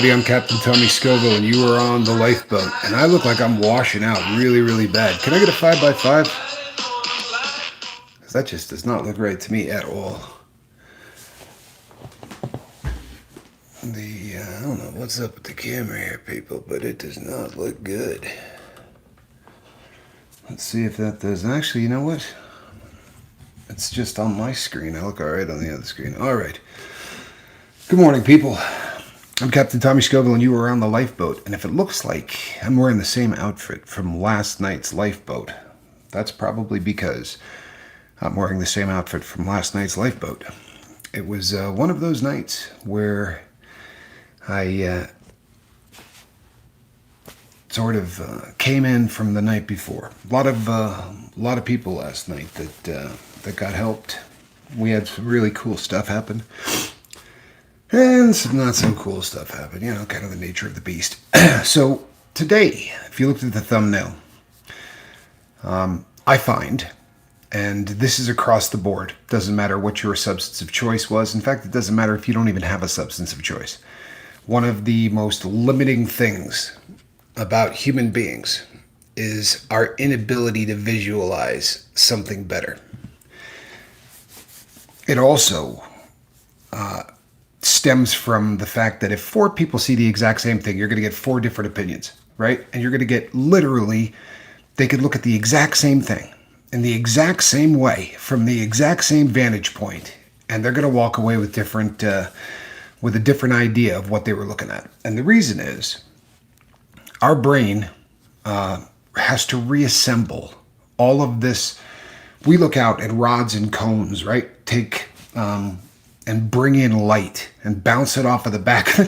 I'm Captain Tommy Scoville, and you are on the lifeboat. And I look like I'm washing out really, really bad. Can I get a 5 by 5? Because that just does not look right to me at all. I don't know what's up with the camera here, people, but it does not look good. Let's see if that does. Actually, you know what? It's just on my screen. I look all right on the other screen. All right. Good morning, people. I'm Captain Tommy Scoville, and you are on the lifeboat. And if it looks like I'm wearing the same outfit from last night's lifeboat, that's probably because I'm wearing the same outfit from last night's lifeboat. It was one of those nights where I sort of came in from the night before. A lot of people last night that got helped. We had some really cool stuff happen. And some not so cool stuff happened, kind of the nature of the beast. So today, if you looked at the thumbnail, I find, and this is across the board, doesn't matter what your substance of choice was. In fact, it doesn't matter if you don't even have a substance of choice. One of the most limiting things about human beings is our inability to visualize something better. It also stems from the fact that if 4 people see the exact same thing, you're going to get 4 different opinions, right? And you're going to get literally, they could look at the exact same thing in the exact same way from the exact same vantage point, and they're going to walk away with with a different idea of what they were looking at. And the reason is our brain has to reassemble all of this. We look out at rods and cones, right? And bring in light and bounce it off of the back.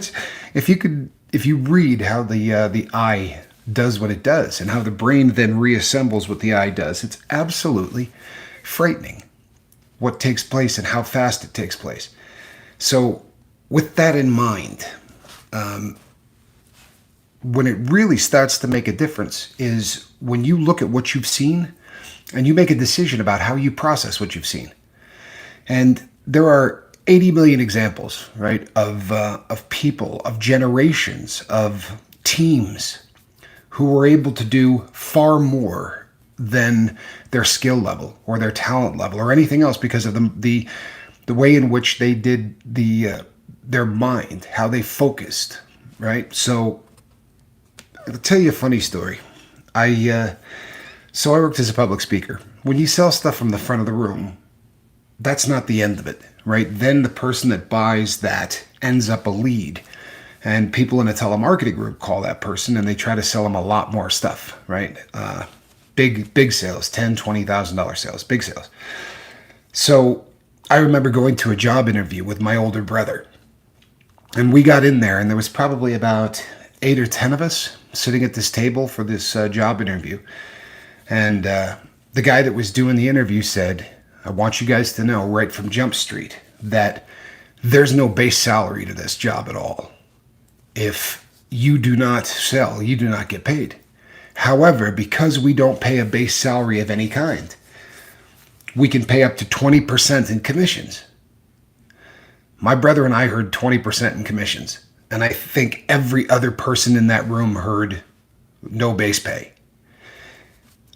If you read how the eye does what it does and how the brain then reassembles what the eye does, it's absolutely frightening what takes place and how fast it takes place. So with that in mind, when it really starts to make a difference is when you look at what you've seen and you make a decision about how you process what you've seen. And there are 80 million examples, right, of people, of generations, of teams who were able to do far more than their skill level or their talent level or anything else because of the way in which they did their mind, how they focused, right? So I'll tell you a funny story. I worked as a public speaker. When you sell stuff from the front of the room, that's not the end of it, right? Then the person that buys that ends up a lead. And people in a telemarketing group call that person and they try to sell them a lot more stuff, right? Big sales, $10,000, $20,000 sales, big sales. So I remember going to a job interview with my older brother. And we got in there and there was probably about 8 or 10 of us sitting at this table for this job interview. And the guy that was doing the interview said, I want you guys to know right from Jump Street that there's no base salary to this job at all. If you do not sell, you do not get paid. However, because we don't pay a base salary of any kind, we can pay up to 20% in commissions. My brother and I heard 20% in commissions, and I think every other person in that room heard no base pay.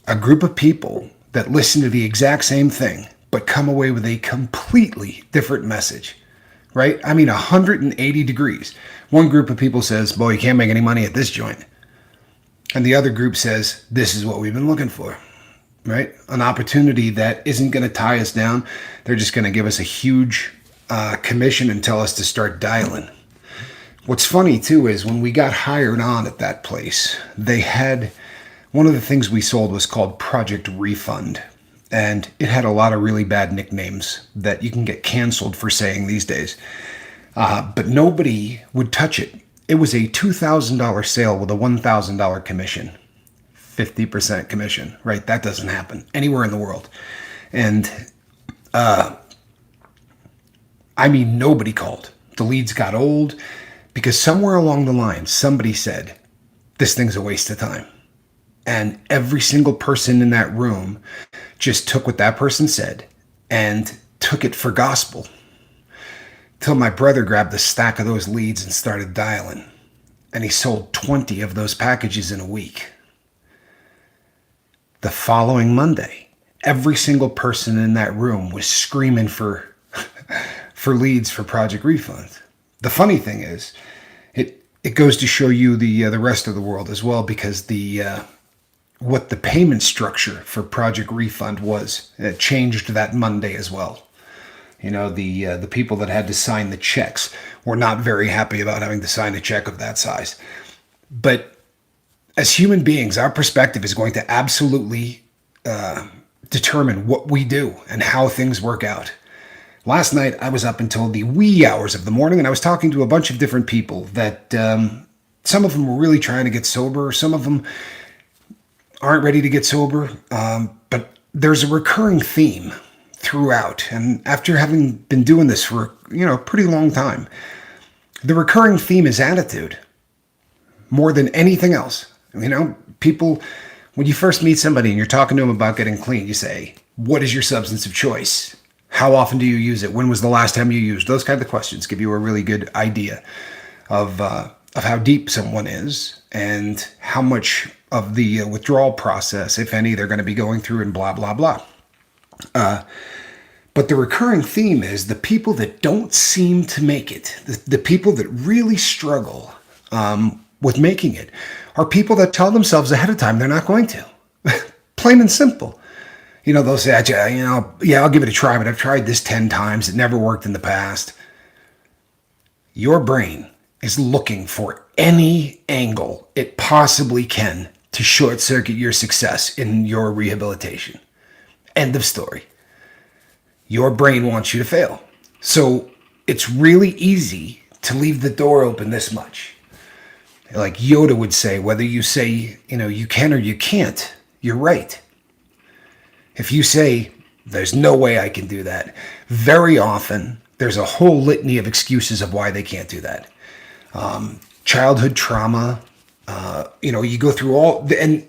A group of people that listen to the exact same thing but come away with a completely different message, right? I mean, 180 degrees. One group of people says, boy, you can't make any money at this joint. And the other group says, this is what we've been looking for, right? An opportunity that isn't going to tie us down. They're just going to give us a huge commission and tell us to start dialing. What's funny, too, is when we got hired on at that place, they had one of the things we sold was called Project Refund. And it had a lot of really bad nicknames that you can get canceled for saying these days. But nobody would touch it. It was a $2,000 sale with a $1,000 commission. 50% commission, right? That doesn't happen anywhere in the world. And, nobody called. The leads got old because somewhere along the line, somebody said, this thing's a waste of time. And every single person in that room just took what that person said and took it for gospel. Till my brother grabbed a stack of those leads and started dialing. and he sold 20 of those packages in a week. The following Monday, every single person in that room was screaming for for leads for Project Refund. The funny thing is, it goes to show you the rest of the world as well, because what the payment structure for Project Refund was, it changed that Monday as well. You know, the people that had to sign the checks were not very happy about having to sign a check of that size. But as human beings, our perspective is going to absolutely determine what we do and how things work out. Last night, I was up until the wee hours of the morning, and I was talking to a bunch of different people that some of them were really trying to get sober. Some of them aren't ready to get sober. But there's a recurring theme throughout. And after having been doing this for, a pretty long time, the recurring theme is attitude more than anything else. People, when you first meet somebody and you're talking to them about getting clean, you say, what is your substance of choice? How often do you use it? When was the last time you used? Those kind of questions give you a really good idea of how deep someone is and how much of the withdrawal process, if any, they're going to be going through, and blah, blah, blah. But the recurring theme is the people that don't seem to make it, the people that really struggle with making it, are people that tell themselves ahead of time they're not going to. Plain and simple. They'll say, I'll give it a try, but I've tried this 10 times. It never worked in the past. Your brain is looking for any angle it possibly can to short circuit your success in your rehabilitation. End of story. Your brain wants you to fail. So it's really easy to leave the door open this much. Like Yoda would say, whether you say, you can or you can't, you're right. If you say, there's no way I can do that, very often there's a whole litany of excuses of why they can't do that. Childhood trauma, you go through all, and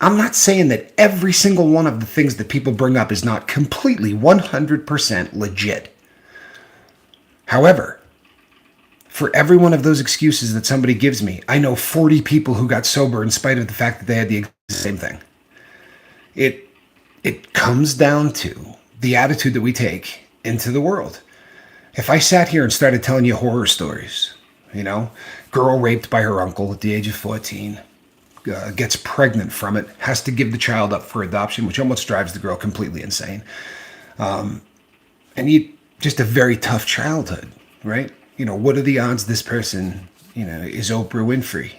I'm not saying that every single one of the things that people bring up is not completely 100% legit. However, for every one of those excuses that somebody gives me, I know 40 people who got sober in spite of the fact that they had the exact same thing. It comes down to the attitude that we take into the world. If I sat here and started telling you horror stories, girl raped by her uncle at the age of 14, gets pregnant from it, has to give the child up for adoption, which almost drives the girl completely insane. And just a very tough childhood, right? What are the odds this person, is Oprah Winfrey?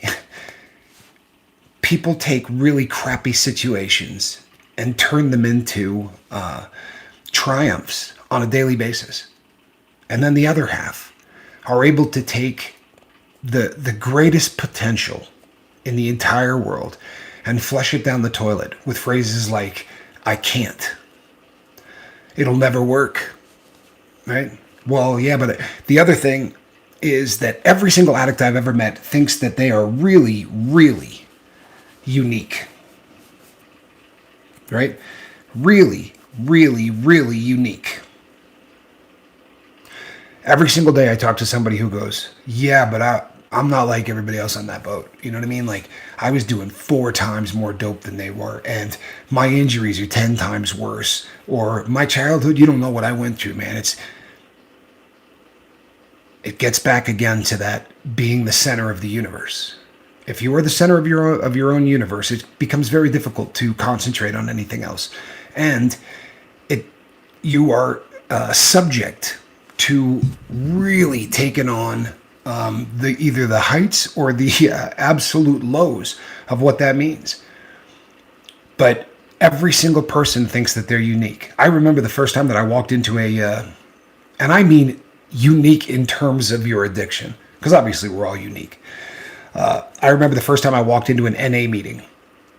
People take really crappy situations and turn them into triumphs on a daily basis. And then the other half are able to take the greatest potential in the entire world and flush it down the toilet with phrases like, I can't. It'll never work. Right? Well, yeah, but the other thing is that every single addict I've ever met thinks that they are really, really unique. Right? Really, really, really unique. Every single day I talk to somebody who goes, yeah, but I'm not like everybody else on that boat. You know what I mean? Like, I was doing 4 times more dope than they were, and my injuries are 10 times worse. Or my childhood, you don't know what I went through, man. It gets back again to that being the center of the universe. If you are the center of your own universe, it becomes very difficult to concentrate on anything else, and you are subject to really taking on either the heights or the absolute lows of what that means. But every single person thinks that they're unique. I remember the first time that I walked into and I mean unique in terms of your addiction, because obviously we're all unique. I remember the first time I walked into an NA meeting,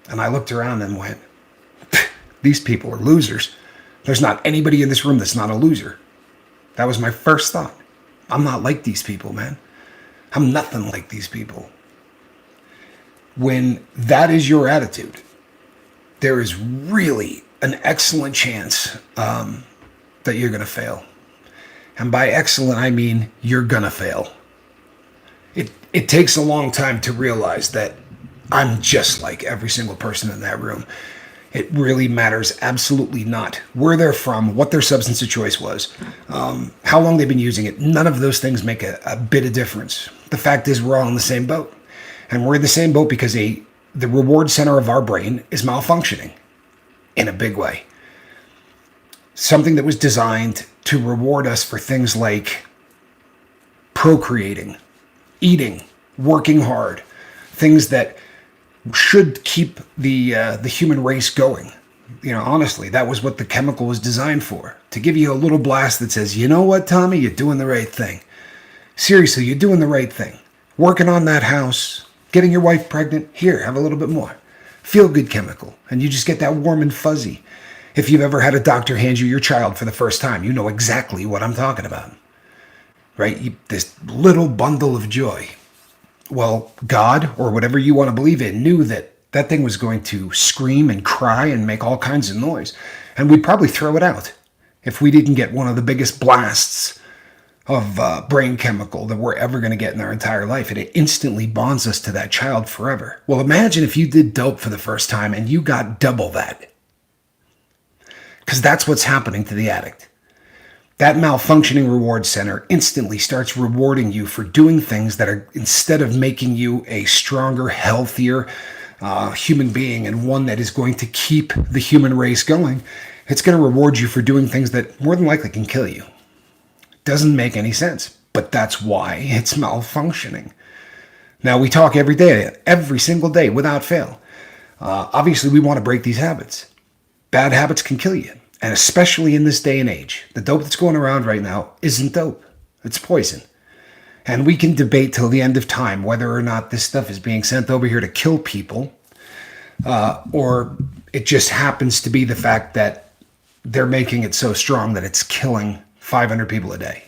and I looked around and went, these people are losers. There's not anybody in this room that's not a loser. That was my first thought. I'm not like these people, man. I'm nothing like these people. When that is your attitude, there is really an excellent chance that you're going to fail. And by excellent, I mean you're going to fail. It takes a long time to realize that I'm just like every single person in that room. It really matters absolutely not where they're from, what their substance of choice was, how long they've been using it. None of those things make a bit of difference. The fact is, we're all in the same boat. And we're in the same boat because the reward center of our brain is malfunctioning in a big way. Something that was designed to reward us for things like procreating, eating, working hard, things that should keep the human race going. Honestly, that was what the chemical was designed for. To give you a little blast that says, you know what, Tommy, you're doing the right thing. Seriously, you're doing the right thing. Working on that house, getting your wife pregnant, here, have a little bit more. Feel good chemical. And you just get that warm and fuzzy. If you've ever had a doctor hand you your child for the first time, you know exactly what I'm talking about. Right? This little bundle of joy. Well, God, or whatever you want to believe in, knew that that thing was going to scream and cry and make all kinds of noise. And we'd probably throw it out if we didn't get one of the biggest blasts of brain chemical that we're ever going to get in our entire life. And it instantly bonds us to that child forever. Well, imagine if you did dope for the first time and you got double that. Because that's what's happening to the addict. That malfunctioning reward center instantly starts rewarding you for doing things that are, instead of making you a stronger, healthier human being and one that is going to keep the human race going, it's going to reward you for doing things that more than likely can kill you. Doesn't make any sense, but that's why it's malfunctioning. Now, we talk every day, every single day, without fail. Obviously, we want to break these habits. Bad habits can kill you. And especially in this day and age, the dope that's going around right now isn't dope. It's poison. And we can debate till the end of time whether or not this stuff is being sent over here to kill people, or it just happens to be the fact that they're making it so strong that it's killing 500 people a day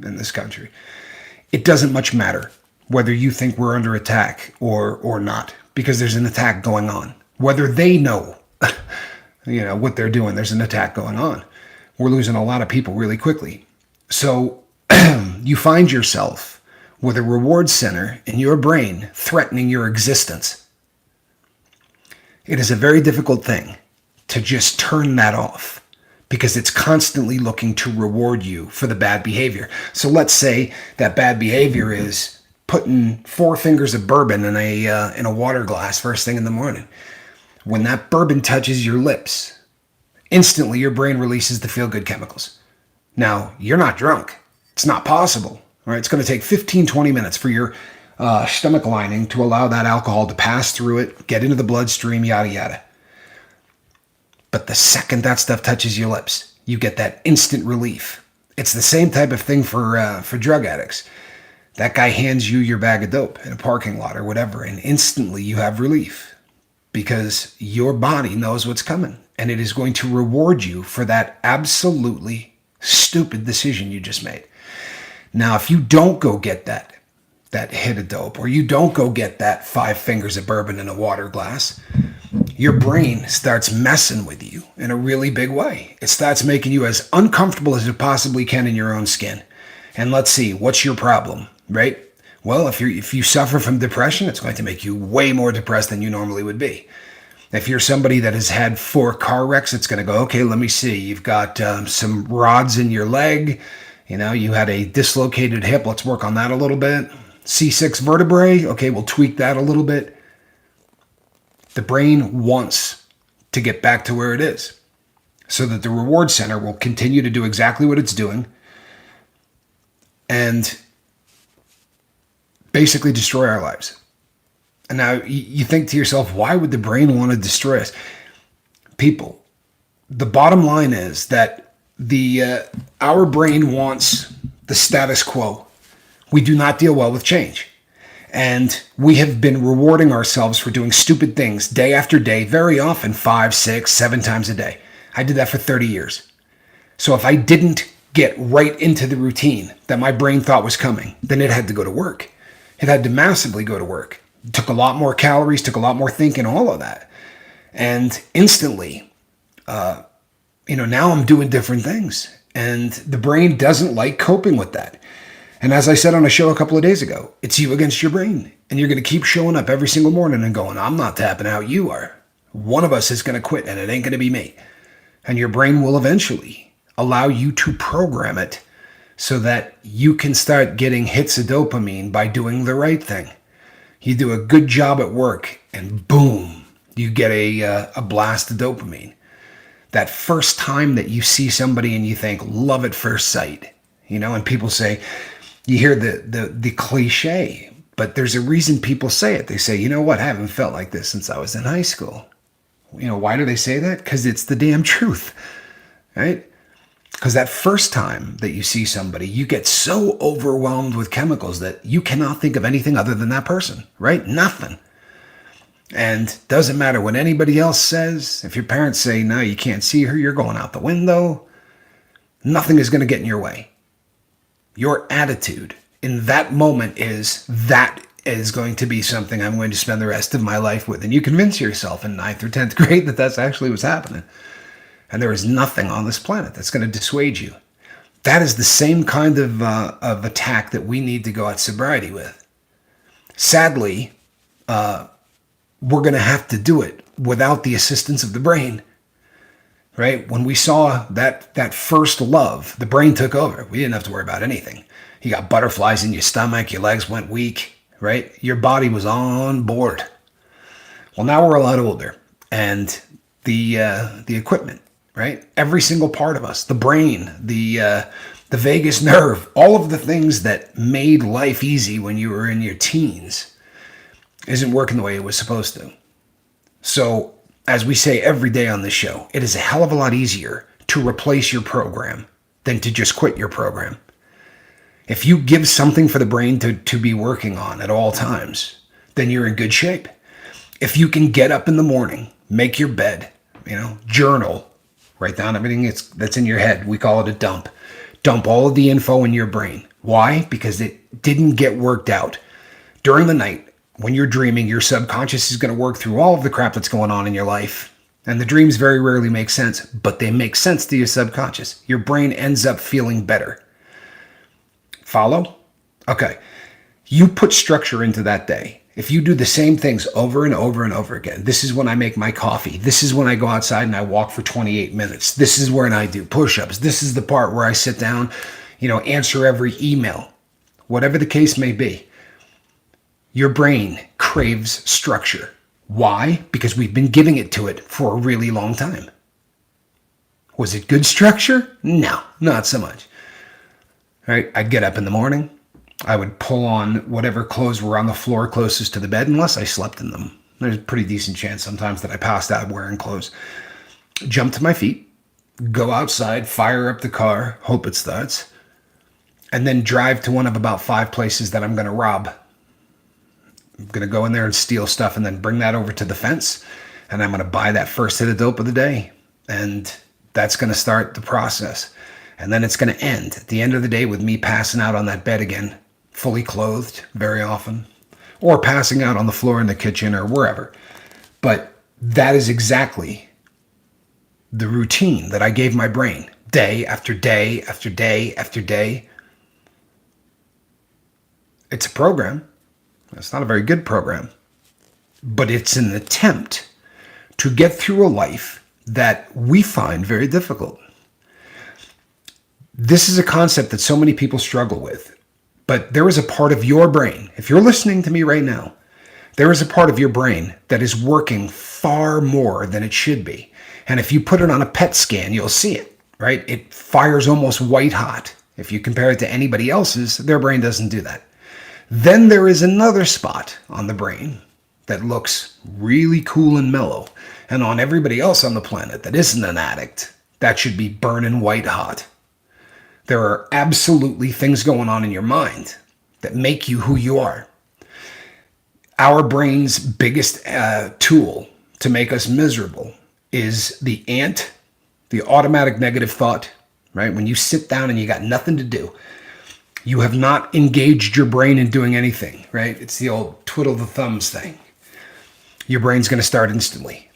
in this country. It doesn't much matter whether you think we're under attack or not, because there's an attack going on. Whether they know what they're doing, there's an attack going on. We're losing a lot of people really quickly. So you find yourself with a reward center in your brain threatening your existence. It is a very difficult thing to just turn that off because it's constantly looking to reward you for the bad behavior. So let's say that bad behavior is putting 4 fingers of bourbon in a water glass first thing in the morning. When that bourbon touches your lips, instantly your brain releases the feel-good chemicals. Now, you're not drunk. It's not possible. Right? It's going to take 15, 20 minutes for your stomach lining to allow that alcohol to pass through it, get into the bloodstream, yada, yada. But the second that stuff touches your lips, you get that instant relief. It's the same type of thing for drug addicts. That guy hands you your bag of dope in a parking lot or whatever, and instantly you have relief because your body knows what's coming, and it is going to reward you for that absolutely stupid decision you just made. Now, if you don't go get that hit of dope, or you don't go get that 5 fingers of bourbon in a water glass, your brain starts messing with you in a really big way. It starts making you as uncomfortable as it possibly can in your own skin. And let's see, what's your problem, right? Well, if you suffer from depression, it's going to make you way more depressed than you normally would be. If you're somebody that has had 4 car wrecks, it's going to go, okay, let me see. You've got some rods in your leg. You had a dislocated hip. Let's work on that a little bit. C6 vertebrae. Okay, we'll tweak that a little bit. The brain wants to get back to where it is so that the reward center will continue to do exactly what it's doing and basically destroy our lives. And now you think to yourself, why would the brain want to destroy us? People, the bottom line is that our brain wants the status quo. We do not deal well with change. And we have been rewarding ourselves for doing stupid things day after day, very often 5, 6, 7 times a day. I did that for 30 years. So if I didn't get right into the routine that my brain thought was coming, then it had to go to work. It had to massively go to work. It took a lot more calories, took a lot more thinking, all of that. And instantly, now I'm doing different things. And the brain doesn't like coping with that. And as I said on a show a couple of days ago, it's you against your brain. And you're going to keep showing up every single morning and going, I'm not tapping out, you are. One of us is going to quit and it ain't going to be me. And your brain will eventually allow you to program it so that you can start getting hits of dopamine by doing the right thing. You do a good job at work and boom, you get a blast of dopamine. That first time that you see somebody and you think, love at first sight, and people say, you hear the cliche, but there's a reason people say it. They say, you know what, I haven't felt like this since I was in high school. Why do they say that? Because it's the damn truth, right? Because that first time that you see somebody, you get so overwhelmed with chemicals that you cannot think of anything other than that person, right? Nothing. And doesn't matter what anybody else says. If your parents say, no, you can't see her, you're going out the window. Nothing is going to get in your way. Your attitude in that moment is going to be something I'm going to spend the rest of my life with. And you convince yourself in 9th or 10th grade that that's actually what's happening. And there is nothing on this planet that's going to dissuade you. That is the same kind of attack that we need to go at sobriety with. Sadly, we're going to have to do it without the assistance of the brain. Right? When we saw that first love, the brain took over. We didn't have to worry about anything. You got butterflies in your stomach, your legs went weak, right? Your body was on board. Well, now we're a lot older, and the equipment, right? Every single part of us, the brain, the vagus nerve, all of the things that made life easy when you were in your teens isn't working the way it was supposed to. So, as we say every day on this show, it is a hell of a lot easier to replace your program than to just quit your program. If you give something for the brain to be working on at all times, then you're in good shape. If you can get up in the morning, make your bed, journal, write down everything that's in your head. We call it a dump. Dump all of the info in your brain. Why? Because it didn't get worked out. During the night, when you're dreaming, your subconscious is going to work through all of the crap that's going on in your life. And the dreams very rarely make sense, but they make sense to your subconscious. Your brain ends up feeling better. Follow? Okay. You put structure into that day. If you do the same things over and over and over again, this is when I make my coffee. This is when I go outside and I walk for 28 minutes. This is when I do push-ups. This is the part where I sit down, answer every email, whatever the case may be. Your brain craves structure. Why? Because we've been giving it to it for a really long time. Was it good structure? No, not so much. Right? I'd get up in the morning. I would pull on whatever clothes were on the floor closest to the bed, unless I slept in them. There's a pretty decent chance sometimes that I passed out wearing clothes. Jump to my feet, go outside, fire up the car, hope it starts, and then drive to one of about 5 places that I'm going to rob. I'm going to go in there and steal stuff and then bring that over to the fence. And I'm going to buy that first hit of dope of the day. And that's going to start the process. And then it's going to end at the end of the day with me passing out on that bed again, fully clothed very often, or passing out on the floor in the kitchen or wherever. But that is exactly the routine that I gave my brain day after day after day after day. It's a program. It's not a very good program, but it's an attempt to get through a life that we find very difficult. This is a concept that so many people struggle with, but there is a part of your brain, if you're listening to me right now, there is a part of your brain that is working far more than it should be. And if you put it on a PET scan, you'll see it, right? It fires almost white hot. If you compare it to anybody else's, their brain doesn't do that. Then there is another spot on the brain that looks really cool and mellow. And on everybody else on the planet that isn't an addict, that should be burning white hot. There are absolutely things going on in your mind that make you who you are. Our brain's biggest tool to make us miserable is the ant, the automatic negative thought, right? When you sit down and you got nothing to do, you have not engaged your brain in doing anything, right? It's the old twiddle the thumbs thing. Your brain's going to start instantly.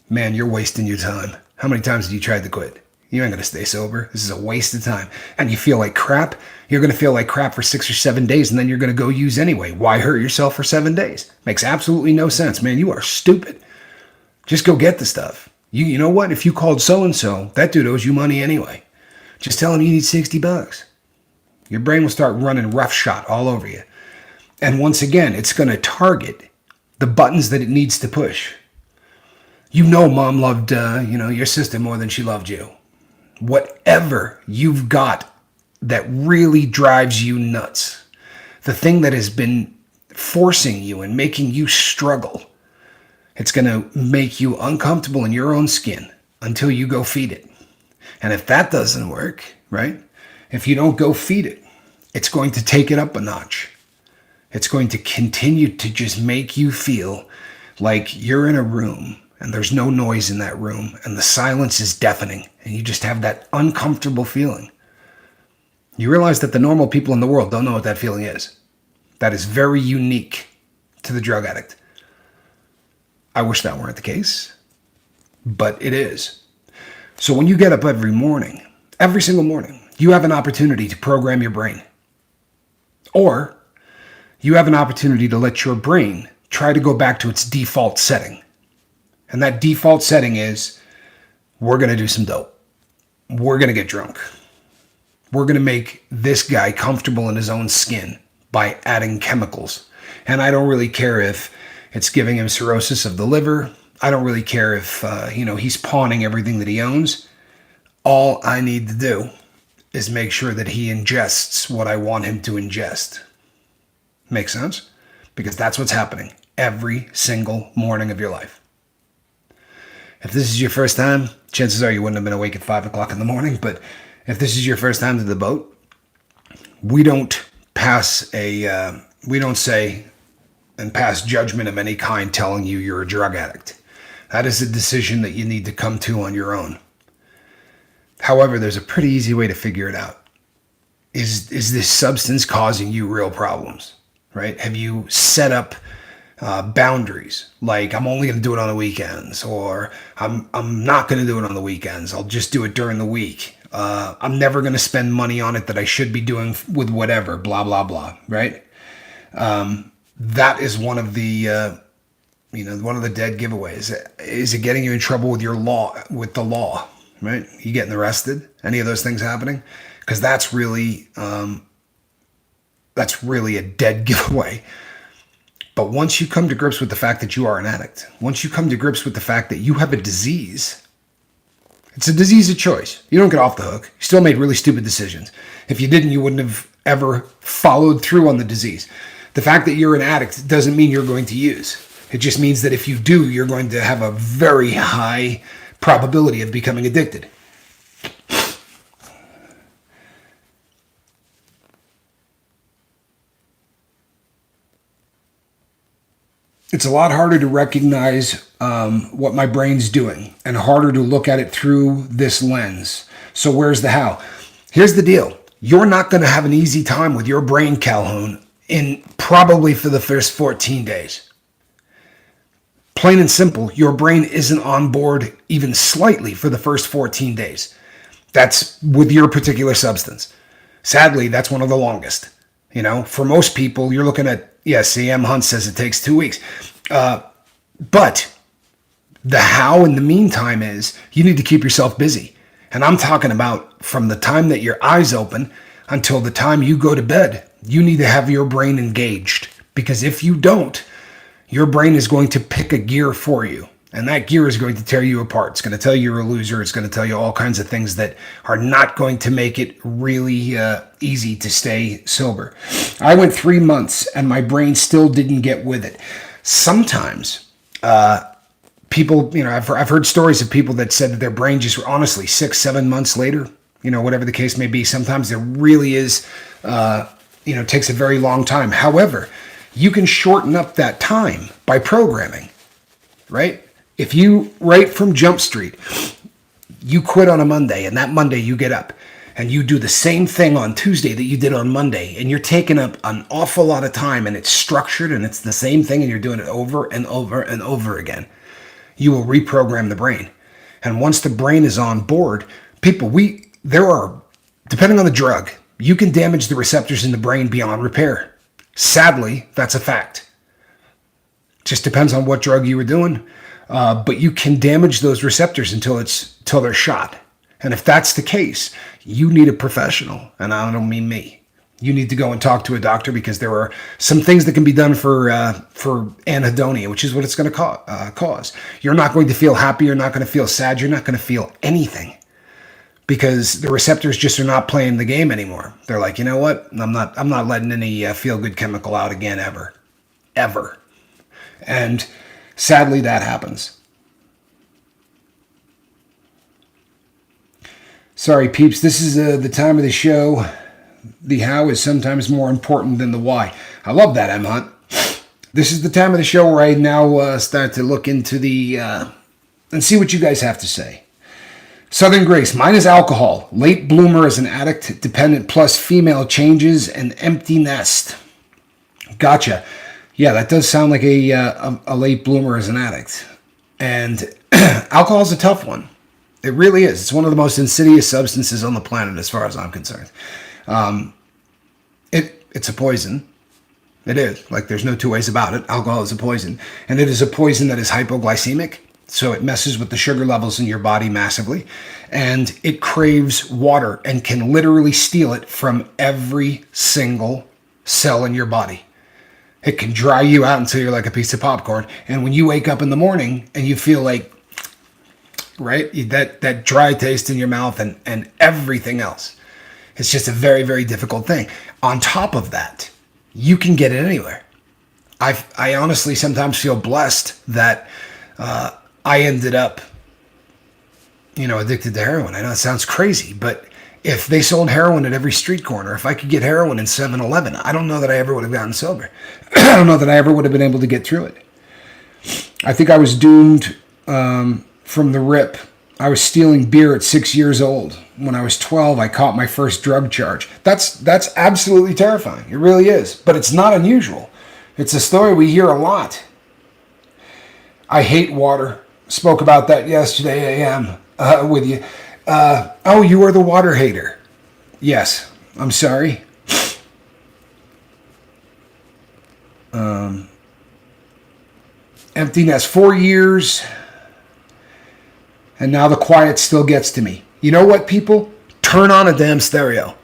Man, you're wasting your time. How many times have you tried to quit? You ain't going to stay sober. This is a waste of time. And you feel like crap. You're going to feel like crap for 6 or 7 days, and then you're going to go use anyway. Why hurt yourself for 7 days? Makes absolutely no sense, man. You are stupid. Just go get the stuff. You know what? If you called so-and-so, that dude owes you money anyway. Just tell him you need $60. Your brain will start running roughshod all over you. And once again, it's going to target the buttons that it needs to push. You know mom loved, your sister more than she loved you. Whatever you've got that really drives you nuts, the thing that has been forcing you and making you struggle, it's going to make you uncomfortable in your own skin until you go feed it. And if that doesn't work, right? If you don't go feed it, it's going to take it up a notch. It's going to continue to just make you feel like you're in a room and there's no noise in that room and the silence is deafening and you just have that uncomfortable feeling. You realize that the normal people in the world don't know what that feeling is. That is very unique to the drug addict. I wish that weren't the case, but it is. So when you get up every morning, every single morning, you have an opportunity to program your brain. Or you have an opportunity to let your brain try to go back to its default setting. And that default setting is, we're going to do some dope. We're going to get drunk. We're going to make this guy comfortable in his own skin by adding chemicals. And I don't really care if it's giving him cirrhosis of the liver. I don't really care if, he's pawning everything that he owns. All I need to do is make sure that he ingests what I want him to ingest. Makes sense? Because that's what's happening every single morning of your life. If this is your first time, chances are you wouldn't have been awake at 5 o'clock in the morning. But if this is your first time to the boat, we don't say and pass judgment of any kind telling you you're a drug addict. That is a decision that you need to come to on your own. However, there's a pretty easy way to figure it out. Is this substance causing you real problems, right? Have you set up boundaries? Like, I'm only going to do it on the weekends, or I'm not going to do it on the weekends. I'll just do it during the week. I'm never going to spend money on it that I should be doing with whatever, blah, blah, blah, right? That is one of the dead giveaways. Is it getting you in trouble with the law, right? You getting arrested? Any of those things happening? Because that's really a dead giveaway. But once you come to grips with the fact that you are an addict, once you come to grips with the fact that you have a disease, it's a disease of choice. You don't get off the hook. You still made really stupid decisions. If you didn't, you wouldn't have ever followed through on the disease. The fact that you're an addict doesn't mean you're going to use. It just means that if you do, you're going to have a very high probability of becoming addicted. It's a lot harder to recognize what my brain's doing and harder to look at it through this lens. So where's the how? Here's the deal. You're not going to have an easy time with your brain, Calhoun, in probably for the first 14 days. Plain and simple, your brain isn't on board even slightly for the first 14 days. That's with your particular substance. Sadly, that's one of the longest. For most people, you're looking at, CM Hunt says it takes 2 weeks. But the how in the meantime is you need to keep yourself busy. And I'm talking about from the time that your eyes open until the time you go to bed, you need to have your brain engaged. Because if you don't, your brain is going to pick a gear for you. And that gear is going to tear you apart. It's going to tell you you're a loser. It's going to tell you all kinds of things that are not going to make it really easy to stay sober. I went 3 months and my brain still didn't get with it. Sometimes people, I've heard stories of people that said that their brain just honestly 6-7 months later, whatever the case may be, sometimes there really is, takes a very long time. However, you can shorten up that time by programming, right? If you, right from Jump Street, you quit on a Monday and that Monday you get up and you do the same thing on Tuesday that you did on Monday and you're taking up an awful lot of time and it's structured and it's the same thing and you're doing it over and over and over again, you will reprogram the brain. And once the brain is on board, People, depending on the drug, you can damage the receptors in the brain beyond repair. Sadly, that's a fact. Just depends on what drug you were doing. But you can damage those receptors until they're shot. And if that's the case, you need a professional. And I don't mean me. You need to go and talk to a doctor, because there are some things that can be done for anhedonia, which is what it's going to cause. You're not going to feel happy. You're not going to feel sad. You're not going to feel anything, because the receptors just are not playing the game anymore. They're like, you know what? I'm not letting any feel-good chemical out again, ever. And sadly, that happens. Sorry, peeps. This is the time of the show. The how is sometimes more important than the why. I love that, M. Hunt. This is the time of the show where I now start to look into and see what you guys have to say. Southern Grace, mine is alcohol. Late bloomer as an addict, dependent plus female changes, and empty nest. Gotcha. Yeah, that does sound like a late bloomer as an addict. And alcohol is a tough one. It really is. It's one of the most insidious substances on the planet as far as I'm concerned. It's a poison. It is. Like, there's no two ways about it. Alcohol is a poison. And it is a poison that is hypoglycemic. So it messes with the sugar levels in your body massively. And it craves water and can literally steal it from every single cell in your body. It can dry you out until you're like a piece of popcorn. And when you wake up in the morning and you feel like, right, that dry taste in your mouth and everything else, it's just a very, very difficult thing. On top of that, you can get it anywhere. I honestly sometimes feel blessed that I ended up, addicted to heroin. I know it sounds crazy, but if they sold heroin at every street corner, if I could get heroin in 7-Eleven, I don't know that I ever would have gotten sober. I don't know that I ever would have been able to get through it. I think I was doomed from the rip. I was stealing beer at 6 years old. When I was 12, I caught my first drug charge. That's absolutely terrifying. It really is. But it's not unusual. It's a story we hear a lot. I hate water. Spoke about that yesterday AM with you. Oh, you are the water hater. Yes. I'm sorry. Empty nest, 4 years. And now the quiet still gets to me. You know what, people? Turn on a damn stereo.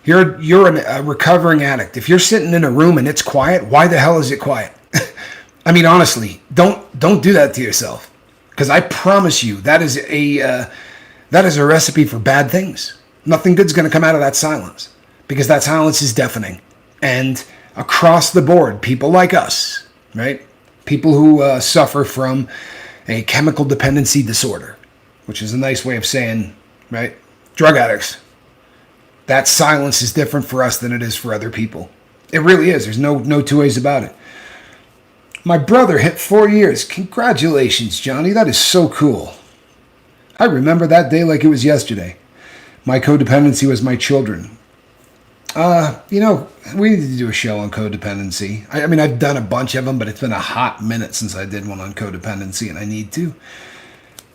You're a recovering addict. If you're sitting in a room and it's quiet, why the hell is it quiet? I mean, honestly, don't do that to yourself. Because I promise you, that is a recipe for bad things. Nothing good's going to come out of that silence. Because that silence is deafening. And across the board, people like us, right? People who suffer from a chemical dependency disorder, which is a nice way of saying, right? Drug addicts. That silence is different for us than it is for other people. It really is. There's no two ways about it. My brother hit 4 years. Congratulations, Johnny. That is so cool. I remember that day like it was yesterday. My codependency was my children. We need to do a show on codependency. I mean, I've done a bunch of them, but it's been a hot minute since I did one on codependency, and I need to.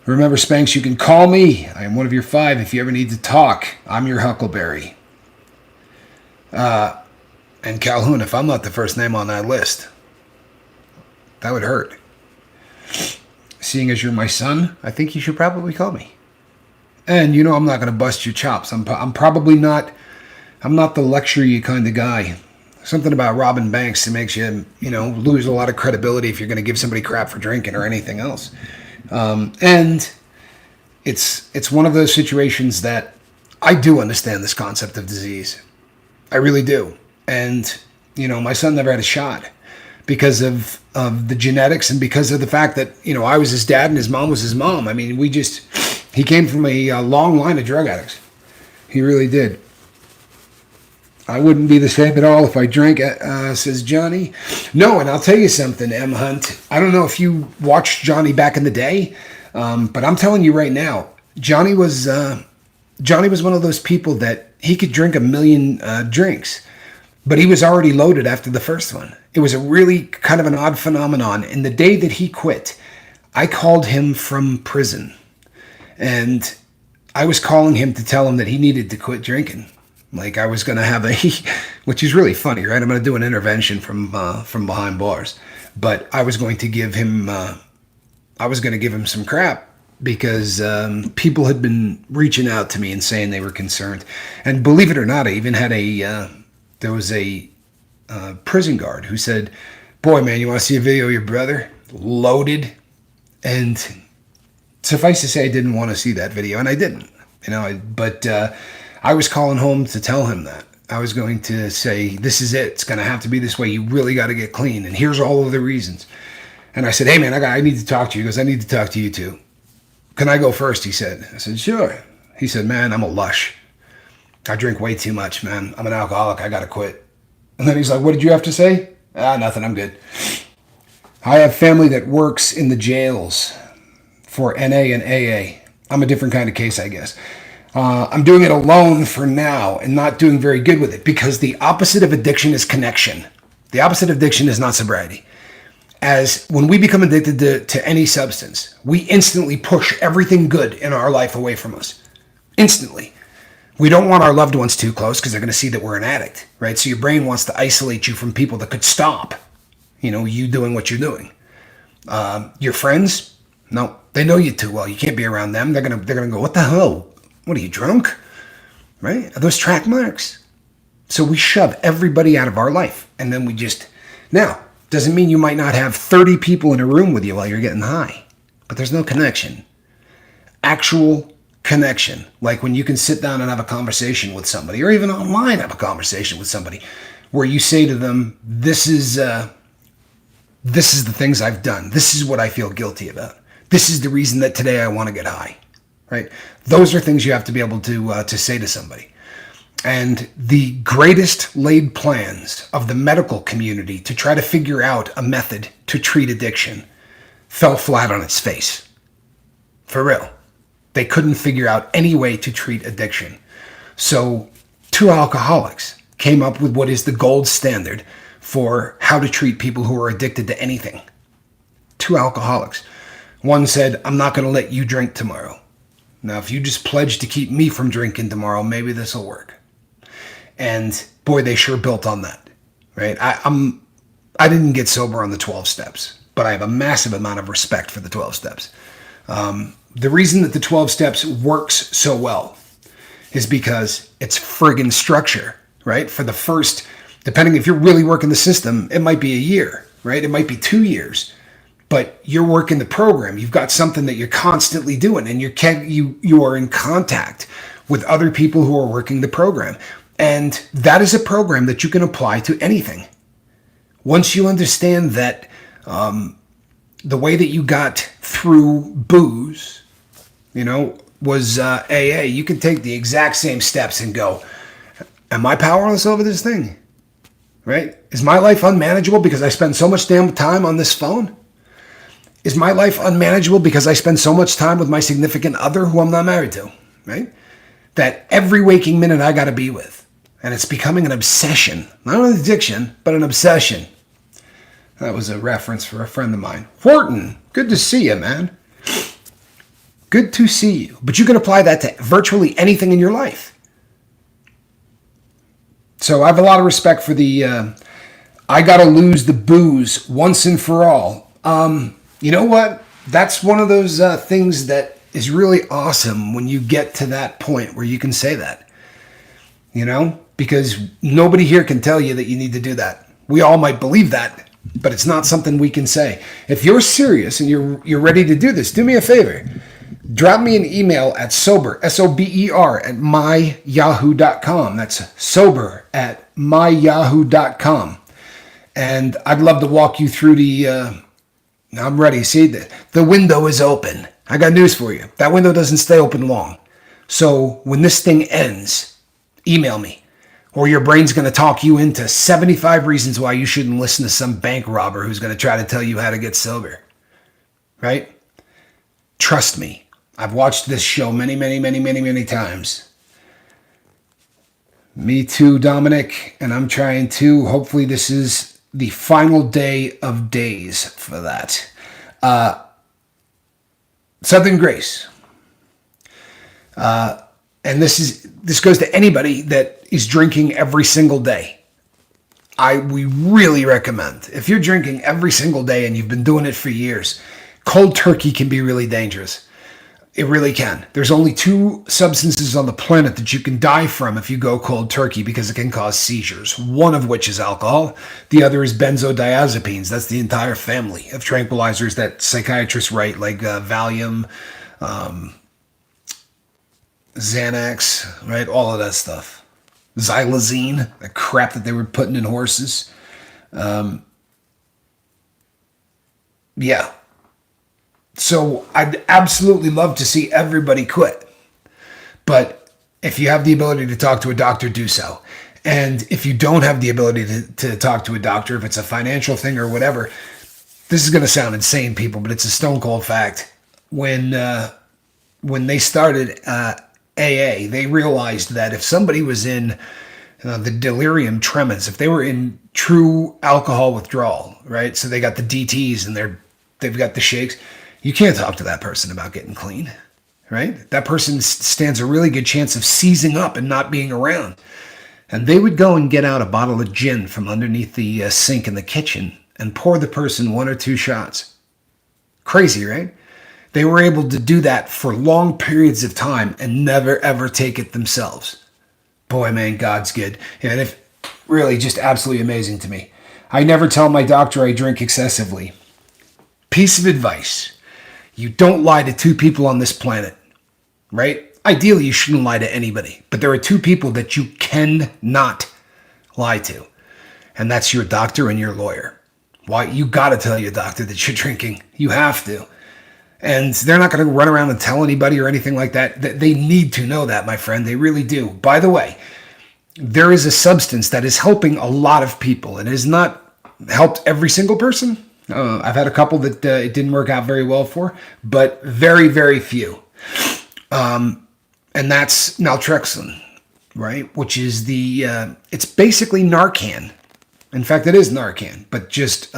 Remember, Spanx, you can call me. I am one of your 5 if you ever need to talk. I'm your Huckleberry. And Calhoun, if I'm not the first name on that list, that would hurt. Seeing as you're my son, I think you should probably call me. And I'm not going to bust your chops. I'm probably not... I'm not the lecture you kind of guy. Something about robbing banks that makes you, lose a lot of credibility if you're going to give somebody crap for drinking or anything else. And it's one of those situations that I do understand this concept of disease. I really do. And, my son never had a shot because of the genetics and because of the fact that, I was his dad and his mom was his mom. I mean, he came from a long line of drug addicts. He really did. I wouldn't be the same at all if I drank, says Johnny. No, and I'll tell you something, M. Hunt. I don't know if you watched Johnny back in the day, but I'm telling you right now, Johnny was one of those people that he could drink 1 million drinks, but he was already loaded after the first one. It was a really kind of an odd phenomenon. And the day that he quit, I called him from prison. And I was calling him to tell him that he needed to quit drinking. Like I was going to have which is really funny, right? I'm going to do an intervention from behind bars, but I was going to give him some crap because people had been reaching out to me and saying they were concerned. And believe it or not, I even had there was a prison guard who said, "Boy, man, you want to see a video of your brother loaded?" And suffice to say, I didn't want to see that video, and I didn't. But I was calling home to tell him that. I was going to say, "This is it. It's going to have to be this way. You really got to get clean, and here's all of the reasons." And I said, "Hey, man, I need to talk to you." He goes, "I need to talk to you too." "Can I go first?" he said. I said, "Sure." He said, "Man, I'm a lush. I drink way too much, man. I'm an alcoholic. I got to quit." And then he's like, "What did you have to say?" Nothing. I'm good." I have family that works in the jails for NA and AA. I'm a different kind of case, I guess. I'm doing it alone for now and not doing very good with it because the opposite of addiction is connection. The opposite of addiction is not sobriety. As when we become addicted to any substance, we instantly push everything good in our life away from us. Instantly. We don't want our loved ones too close because they're going to see that we're an addict, right? So your brain wants to isolate you from people that could stop, you doing what you're doing. Your friends, no, they know you too well. You can't be around them. They're gonna go, "What the hell? What are you, drunk?" Right? Are those track marks? So we shove everybody out of our life, and then now doesn't mean you might not have 30 people in a room with you while you're getting high, but there's no connection. Actual connection, like when you can sit down and have a conversation with somebody, or even online have a conversation with somebody, where you say to them, "This is the things I've done. This is what I feel guilty about. This is the reason that today I want to get high," right? Those are things you have to be able to say to somebody. And the greatest laid plans of the medical community to try to figure out a method to treat addiction fell flat on its face. For real. They couldn't figure out any way to treat addiction. So two alcoholics came up with what is the gold standard for how to treat people who are addicted to anything. Two alcoholics. One said, "I'm not going to let you drink tomorrow. Now, if you just pledge to keep me from drinking tomorrow, maybe this will work." And boy, they sure built on that, right? I didn't get sober on the 12 steps, but I have a massive amount of respect for the 12 steps. The reason that the 12 steps works so well is because it's friggin' structure, right? For the first, depending if you're really working the system, it might be a year, right? It might be 2 years, but you're working the program. You've got something that you're constantly doing, and you are in contact with other people who are working the program. And that is a program that you can apply to anything. Once you understand that the way that you got through booze, was AA, you can take the exact same steps and go, "Am I powerless over this thing?" Right? Is my life unmanageable because I spend so much damn time on this phone? Is my life unmanageable because I spend so much time with my significant other who I'm not married to? Right? That every waking minute I got to be with. And it's becoming an obsession. Not an addiction, but an obsession. That was a reference for a friend of mine. Wharton, good to see you, man. Good to see you. But you can apply that to virtually anything in your life. So I have a lot of respect for the, I got to lose the booze once and for all. You know what? That's one of those things that is really awesome when you get to that point where you can say that. Because nobody here can tell you that you need to do that. We all might believe that, but it's not something we can say. If you're serious and you're ready to do this, do me a favor. Drop me an email at sober, SOBER, at myyahoo.com. That's sober at myyahoo.com. And I'd love to walk you through I'm ready. See, the window is open. I got news for you. That window doesn't stay open long. So when this thing ends, email me. Or your brain's going to talk you into 75 reasons why you shouldn't listen to some bank robber who's going to try to tell you how to get sober. Right? Trust me. I've watched this show many, many, many, many, many times. Me too, Dominic. And I'm trying to. Hopefully this is the final day of days for that. Southern Grace. And this goes to anybody that is drinking every single day. We really recommend, if you're drinking every single day and you've been doing it for years, cold turkey can be really dangerous. It really can. There's only two substances on the planet that you can die from if you go cold turkey because it can cause seizures. One of which is alcohol. The other is benzodiazepines. That's the entire family of tranquilizers that psychiatrists write, like Valium, Xanax, right? All of that stuff. Xylazine, the crap that they were putting in horses. Yeah. So I'd absolutely love to see everybody quit. But if you have the ability to talk to a doctor, do so. And if you don't have the ability to talk to a doctor, if it's a financial thing or whatever, this is going to sound insane, people, but it's a stone cold fact. When they started AA, they realized that if somebody was in the delirium tremens, if they were in true alcohol withdrawal, right? So they got the DTs and they've got the shakes. You can't talk to that person about getting clean, right? That person stands a really good chance of seizing up and not being around. And they would go and get out a bottle of gin from underneath the sink in the kitchen and pour the person one or two shots. Crazy, right? They were able to do that for long periods of time and never, ever take it themselves. Boy, man, God's good. And if really just absolutely amazing to me. I never tell my doctor I drink excessively. Piece of advice. You don't lie to two people on this planet, right? Ideally, you shouldn't lie to anybody. But there are two people that you cannot lie to. And that's your doctor and your lawyer. Why? You got to tell your doctor that you're drinking. You have to. And they're not going to run around and tell anybody or anything like that. They need to know that, my friend. They really do. By the way, there is a substance that is helping a lot of people. It has not helped every single person. I've had a couple that it didn't work out very well for, but very, very few. And that's naltrexone, right? Which is it's basically Narcan. In fact, it is Narcan, but just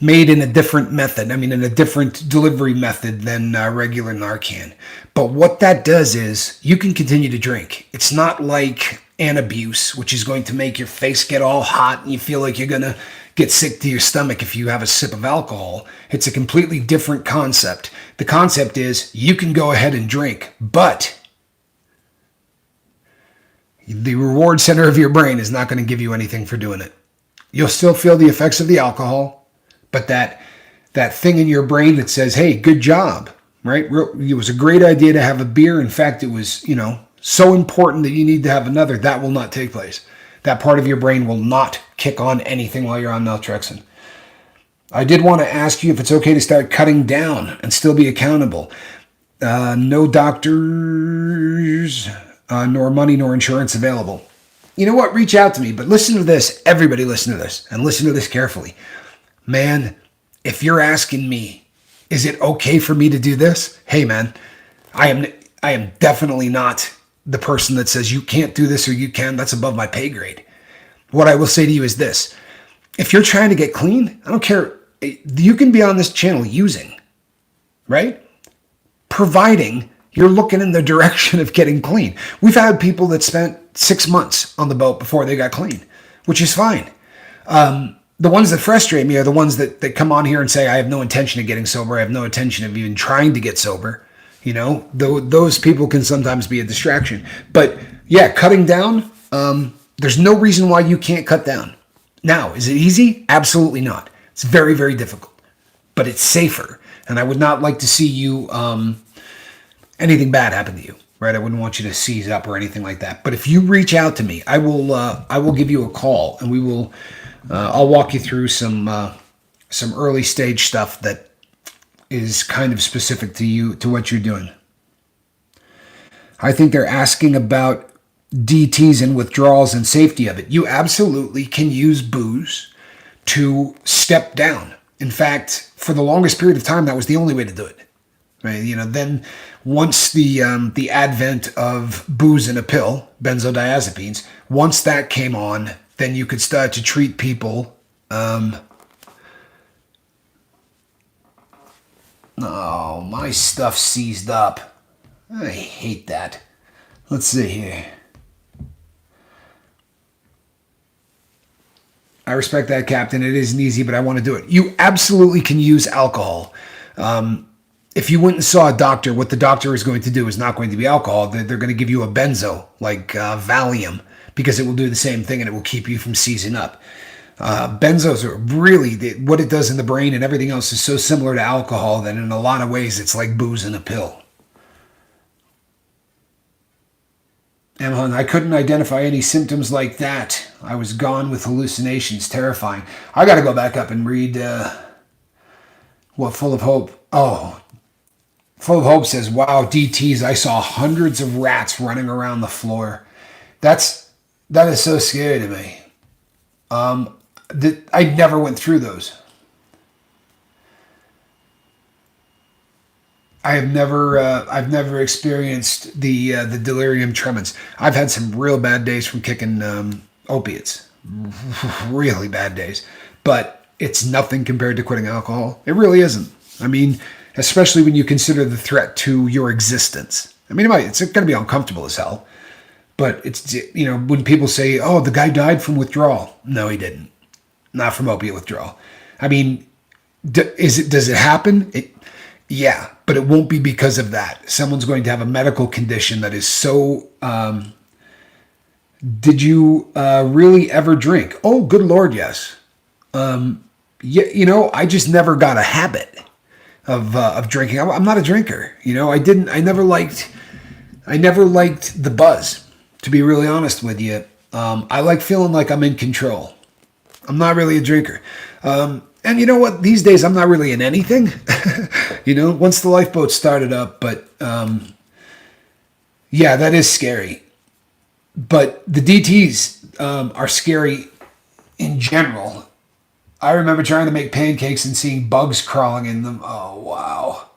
made in a different method. I mean, in a different delivery method than regular Narcan. But what that does is you can continue to drink. It's not like Antabuse, which is going to make your face get all hot and you feel like you're going to get sick to your stomach if you have a sip of alcohol. It's a completely different concept. The concept is you can go ahead and drink, but the reward center of your brain is not going to give you anything for doing it. You'll still feel the effects of the alcohol, but that thing in your brain that says, hey, good job, right? It was a great idea to have a beer. In fact, it was, so important that you need to have another. That will not take place. That part of your brain will not kick on anything while you're on naltrexone. I did want to ask you if it's okay to start cutting down and still be accountable. No doctors, nor money, nor insurance available. You know what? Reach out to me, but listen to this. Everybody listen to this, and listen to this carefully. Man, if you're asking me, is it okay for me to do this? Hey, man, I am definitely not the person that says you can't do this or you can. That's above my pay grade. What I will say to you is this. If you're trying to get clean, I don't care. You can be on this channel using, right? Providing you're looking in the direction of getting clean. We've had people that spent 6 months on the boat before they got clean, which is fine. The ones that frustrate me are the ones that come on here and say, I have no intention of getting sober. I have no intention of even trying to get sober. Those people can sometimes be a distraction. But yeah, cutting down, there's no reason why you can't cut down. Now, is it easy? Absolutely not. It's very, very difficult, but it's safer. And I would not like to see you, anything bad happen to you, right? I wouldn't want you to seize up or anything like that. But if you reach out to me, I will give you a call and I'll walk you through some early stage stuff that is kind of specific to you, to what you're doing. I think they're asking about DTs and withdrawals and safety of it. You absolutely can use booze to step down. In fact, for the longest period of time, that was the only way to do it. Right? Then once the advent of booze in a pill, benzodiazepines, once that came on, then you could start to treat people. Oh, my stuff seized up. I hate that. Let's see here. I respect that, Captain. It isn't easy, but I want to do it. You absolutely can use alcohol. If you went and saw a doctor, what the doctor is going to do is not going to be alcohol. They're going to give you a benzo, like Valium, because it will do the same thing and it will keep you from seizing up. Benzos are really, what it does in the brain and everything else is so similar to alcohol that in a lot of ways it's like booze in a pill. Emma, I couldn't identify any symptoms like that. I was gone with hallucinations. Terrifying. I got to go back up and read what Full of Hope. Oh, Full of Hope says, wow, DTs, I saw hundreds of rats running around the floor. That is so scary to me. I never went through those. I've never experienced the delirium tremens. I've had some real bad days from kicking opiates, really bad days. But it's nothing compared to quitting alcohol. It really isn't. I mean, especially when you consider the threat to your existence. I mean, it's going to be uncomfortable as hell. But it's, when people say, "Oh, the guy died from withdrawal," no, he didn't. Not from opiate withdrawal. I mean, does it happen? Yeah, but it won't be because of that. Someone's going to have a medical condition that is so... did you really ever drink? Oh, good Lord, yes. Yeah, I just never got a habit of drinking. I'm not a drinker. I never liked the buzz, to be really honest with you. I like feeling like I'm in control. I'm not really a drinker. And you know what? These days, I'm not really in anything. Once the lifeboat started up. But yeah, that is scary. But the DTs are scary in general. I remember trying to make pancakes and seeing bugs crawling in them. Oh, wow.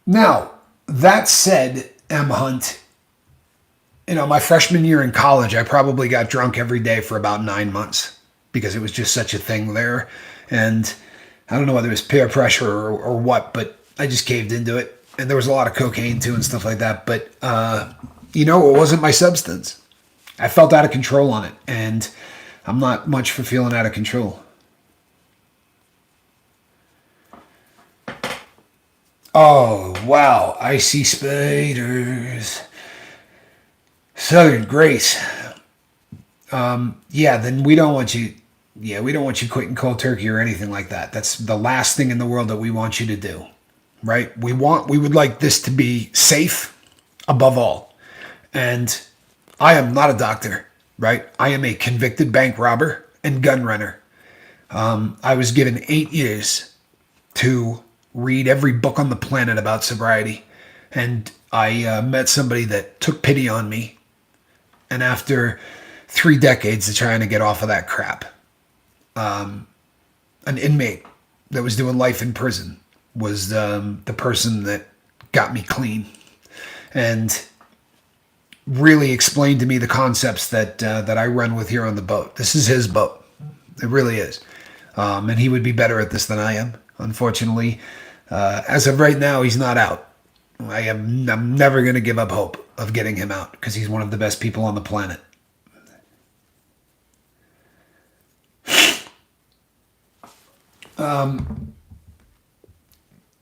Now, that said, M. Hunt, my freshman year in college, I probably got drunk every day for about 9 months because it was just such a thing there. And I don't know whether it was peer pressure or what, but I just caved into it. And there was a lot of cocaine too and stuff like that. But, it wasn't my substance. I felt out of control on it. And I'm not much for feeling out of control. Oh, wow. I see spiders. Southern Grace. Yeah, then we don't want you. Yeah, we don't want you quitting cold turkey or anything like that. That's the last thing in the world that we want you to do, right? We would like this to be safe above all. And I am not a doctor, right? I am a convicted bank robber and gun runner. I was given 8 years to read every book on the planet about sobriety. And I met somebody that took pity on me. And after 3 decades of trying to get off of that crap, an inmate that was doing life in prison was the person that got me clean and really explained to me the concepts that I run with here on the boat. This is his boat. It really is. And he would be better at this than I am. Unfortunately, as of right now, he's not out. I'm never going to give up hope of getting him out because he's one of the best people on the planet.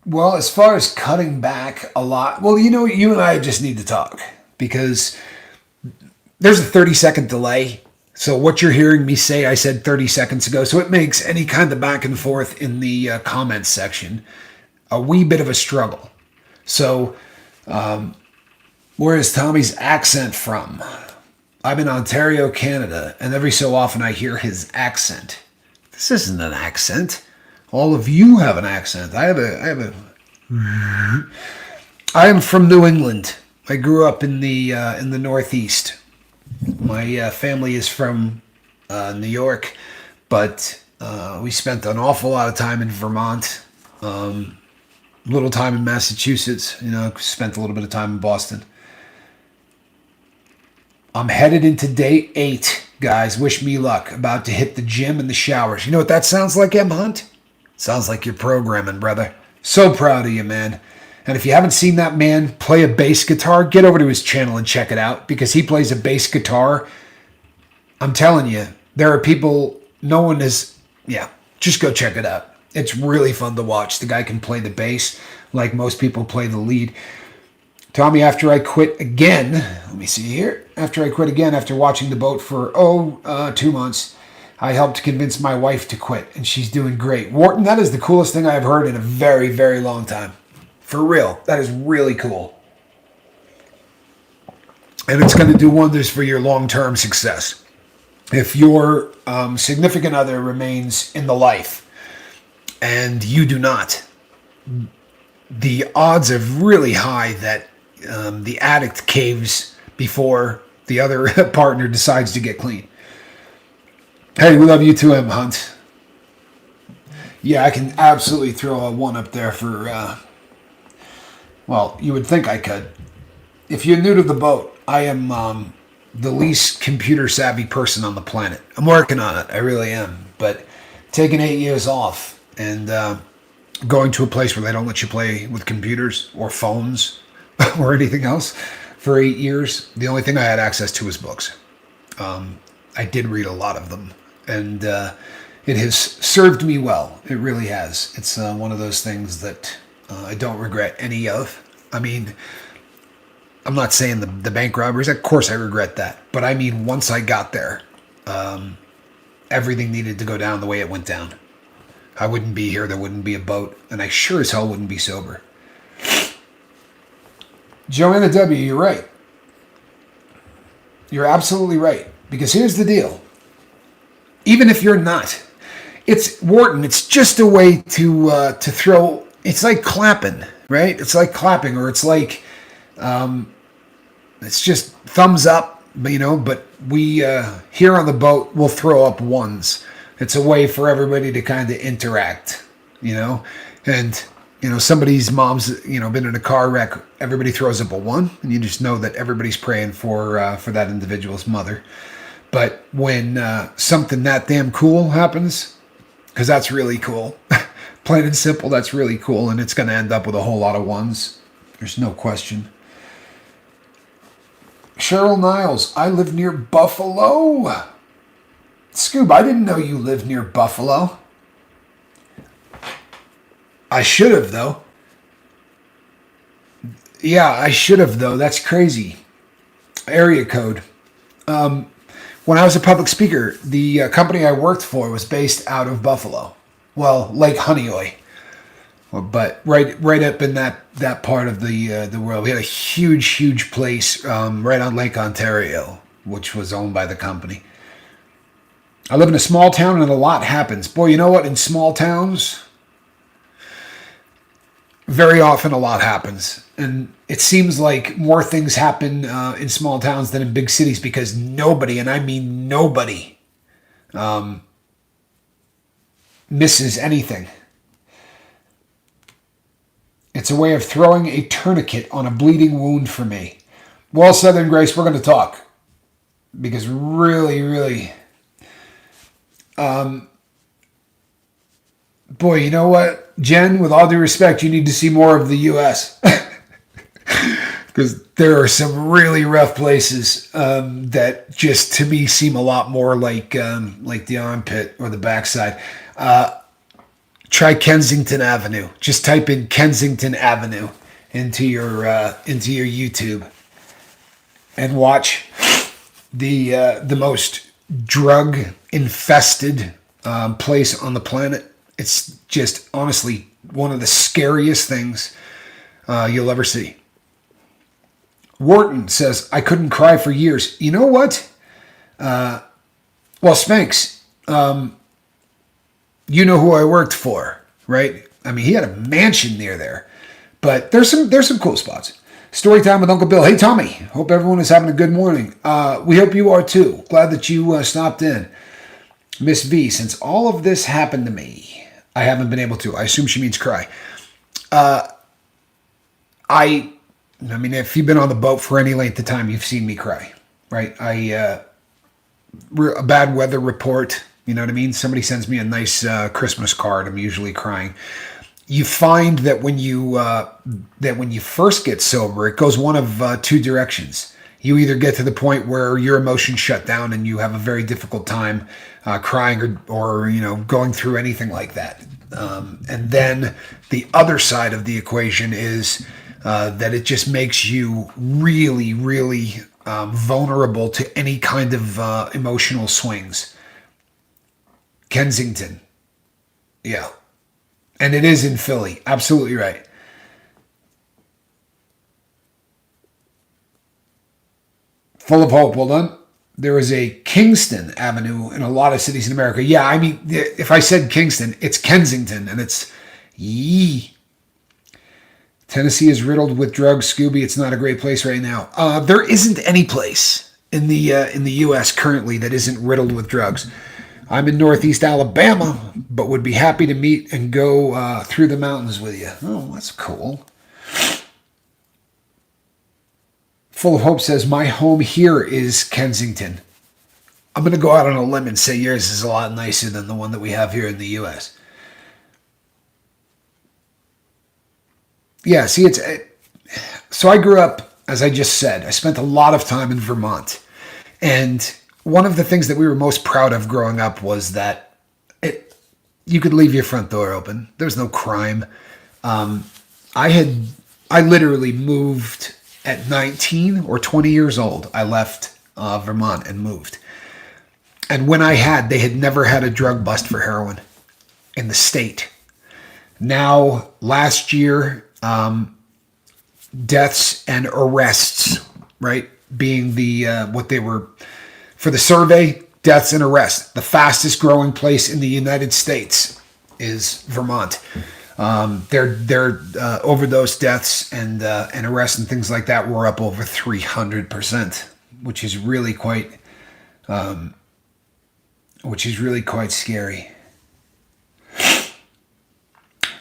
Well, as far as cutting back a lot, well, you and I just need to talk because there's a 30-second delay. So what you're hearing me say, I said 30 seconds ago. So it makes any kind of back and forth in the comments section a wee bit of a struggle. So, where is Tommy's accent from? I'm in Ontario, Canada, and every so often I hear his accent. This isn't an accent. All of you have an accent. I am from New England. I grew up in the Northeast. My family is from New York, but we spent an awful lot of time in Vermont. Little time in Massachusetts, spent a little bit of time in Boston. I'm headed into day 8, guys. Wish me luck. About to hit the gym and the showers. You know what that sounds like, M. Hunt? Sounds like you're programming, brother. So proud of you, man. And if you haven't seen that man play a bass guitar, get over to his channel and check it out, because he plays a bass guitar. I'm telling you, there are people, no one is, yeah, just go check it out. It's really fun to watch. The guy can play the bass like most people play the lead. Tommy, after I quit again, let me see here. After I quit again, after watching the boat for, 2 months, I helped convince my wife to quit, and she's doing great. Wharton, that is the coolest thing I've heard in a very, very long time. For real. That is really cool. And it's going to do wonders for your long-term success. If your significant other remains in the life and you do not, the odds are really high that the addict caves before the other partner decides to get clean. Hey, we love you too, M. Hunt. Yeah, I can absolutely throw a one up there for, well, you would think I could. If you're new to the boat, I am the least computer savvy person on the planet. I'm working on it. I really am. But taking 8 years off and going to a place where they don't let you play with computers or phones or anything else for 8 years, the only thing I had access to was books. I did read a lot of them. And it has served me well. It really has. It's one of those things that I don't regret any of. I mean, I'm not saying the bank robberies. Of course I regret that. But I mean, once I got there, everything needed to go down the way it went down. I wouldn't be here. There wouldn't be a boat. And I sure as hell wouldn't be sober. Joanna W., you're right. You're absolutely right. Because here's the deal. Even if you're not, it's Wharton. It's just a way to throw. It's like clapping, right? It's like clapping, or it's like, it's just thumbs up, But we here on the boat will throw up ones. It's a way for everybody to kind of interact, and somebody's mom's been in a car wreck. Everybody throws up a one, and you just know that everybody's praying for that individual's mother. But when something that damn cool happens, because that's really cool, plain and simple, that's really cool, and it's going to end up with a whole lot of ones. There's no question. Cheryl Niles, I live near Buffalo. Scoob, I didn't know you lived near Buffalo. I should have, though. Yeah, I should have, though. That's crazy. Area code. When I was a public speaker, the company I worked for was based out of Buffalo. Well, Lake Honeoye. But right up in that part of the world. We had a huge place right on Lake Ontario, which was owned by the company. I live in a small town and a lot happens. Boy, you know what? In small towns, very often a lot happens. And it seems like more things happen in small towns than in big cities because nobody, and I mean nobody, misses anything. It's a way of throwing a tourniquet on a bleeding wound for me. Well, Southern Grace, we're going to talk. Because really, boy, you know what? Jen, with all due respect, you need to see more of the U.S. Because there are some really rough places that just, to me, seem a lot more like the armpit or the backside. Try Kensington Avenue. Just type in Kensington Avenue into your YouTube and watch the most drug infested place on the planet. It's just honestly one of the scariest things you'll ever see. Wharton says, I couldn't cry for years. You know what? Well, Spanx, you know who I worked for, right? I mean, he had a mansion near there. But there's some cool spots. Story time with Uncle Bill. Hey, Tommy. Hope everyone is having a good morning. We hope you are too. Glad that you stopped in. Miss V, since all of this happened to me, I haven't been able to. I assume she means cry. I mean, if you've been on the boat for any length of time, you've seen me cry, right? A bad weather report, you know what I mean? Somebody sends me a nice Christmas card. I'm usually crying. you find that when you first get sober, it goes one of two directions. You either get to the point where your emotions shut down and you have a very difficult time crying or going through anything like that. And then the other side of the equation is that it just makes you really, really vulnerable to any kind of emotional swings. Kensington. Yeah. And it is in Philly. Absolutely right. Full of hope. Well done. There is a Kingston Avenue in a lot of cities in America. Yeah, I mean, if I said Kingston, it's Kensington, and it's yee. Tennessee is riddled with drugs. Scooby, it's not a great place right now. There isn't any place in the U.S. currently that isn't riddled with drugs. I'm in Northeast Alabama, but would be happy to meet and go through the mountains with you. Oh, that's cool. Full of Hope says, my home here is Kensington. I'm going to go out on a limb and say yours is a lot nicer than the one that we have here in the U.S. Yeah, see, so I grew up, as I just said, I spent a lot of time in Vermont. And one of the things that we were most proud of growing up was that you could leave your front door open. There was no crime. I literally moved at 19 or 20 years old. I left Vermont and moved. And when they had never had a drug bust for heroin in the state. Now, last year, deaths and arrests, right, being what they were for the survey, deaths and arrests. The fastest growing place in the United States is Vermont. Their overdose deaths and arrests and things like that were up over 300%, which is really quite scary.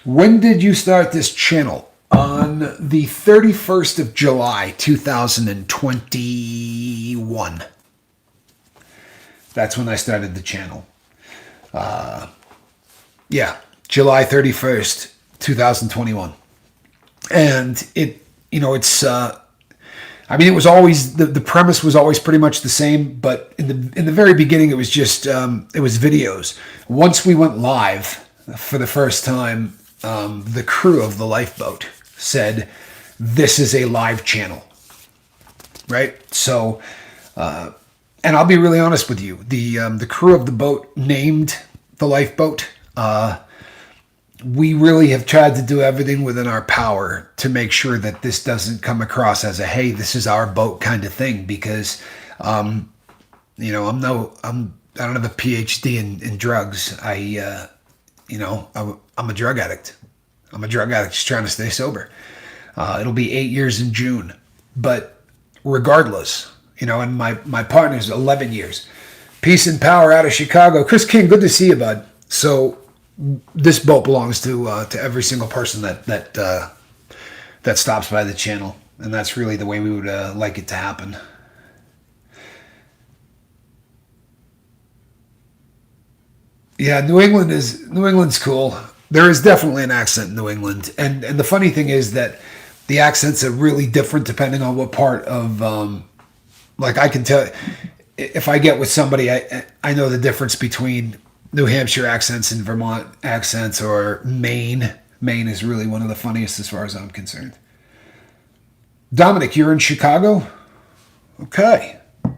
When did you start this channel? On the 31st of July, 2021. That's when I started the channel. Yeah, July 31st, 2021. And it was always, the premise was always pretty much the same, but in the very beginning, it was just, it was videos. Once we went live for the first time, the crew of the lifeboat said, this is a live channel, right? So, and I'll be really honest with you, the crew of the boat named the lifeboat. We really have tried to do everything within our power to make sure that this doesn't come across as a, hey, this is our boat kind of thing, because, I don't have a PhD in drugs. I'm a drug addict. I'm a drug addict just trying to stay sober. It'll be 8 years in June. But regardless, and my partner's 11 years. Peace and power out of Chicago. Chris King, good to see you, bud. So this boat belongs to every single person that stops by the channel. And that's really the way we would like it to happen. Yeah, New England's cool. There is definitely an accent in New England. And the funny thing is that the accents are really different depending on what part of, I can tell, if I get with somebody, I know the difference between New Hampshire accents and Vermont accents, or Maine. Maine is really one of the funniest as far as I'm concerned. Dominic, you're in Chicago? Okay. All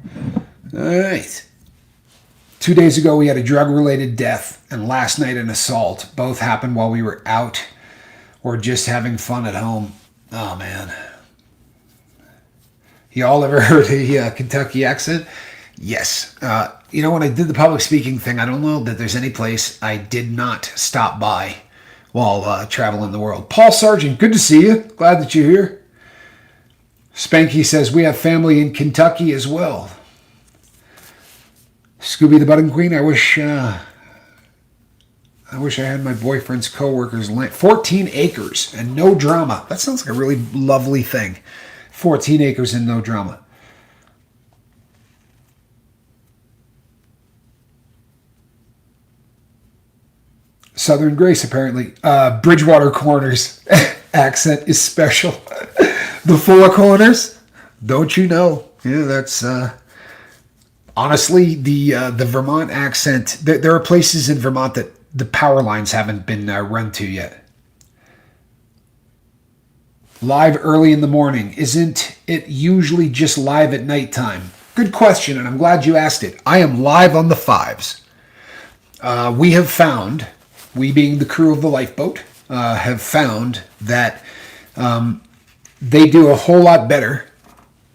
right. 2 days ago, we had a drug-related death, and last night an assault. Both happened while we were out or just having fun at home. Oh, man. Y'all ever heard a Kentucky accent? Yes. When I did the public speaking thing, I don't know that there's any place I did not stop by while traveling the world. Paul Sargent, good to see you. Glad that you're here. Spanky says, we have family in Kentucky as well. Scooby the Budding Queen, I wish I had my boyfriend's coworkers land 14 acres and no drama. That sounds like a really lovely thing. 14 acres and no drama. Southern Grace, apparently. Bridgewater Corners accent is special. The Four Corners, don't you know? Yeah, that's honestly the Vermont accent. There are places in Vermont that the power lines haven't been run to yet. Live early in the morning. Isn't it usually just live at nighttime? Good question, and I'm glad you asked it. I am live on the 5s. We have found, we being the crew of the lifeboat, have found that they do a whole lot better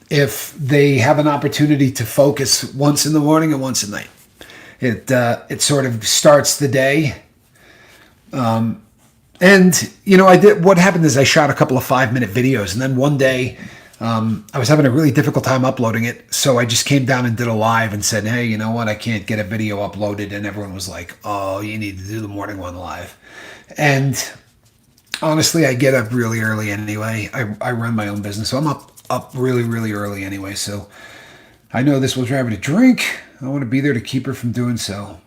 if they have an opportunity to focus once in the morning and once at night. It sort of starts the day. And, you know, what happened is I shot a couple of 5-minute videos, and then one day I was having a really difficult time uploading it. So I just came down and did a live and said, hey, you know what? I can't get a video uploaded. And everyone was like, oh, you need to do the morning one live. And honestly, I get up really early anyway. I run my own business, so I'm up really, really early anyway. So I know this will drive her to drink. I want to be there to keep her from doing so.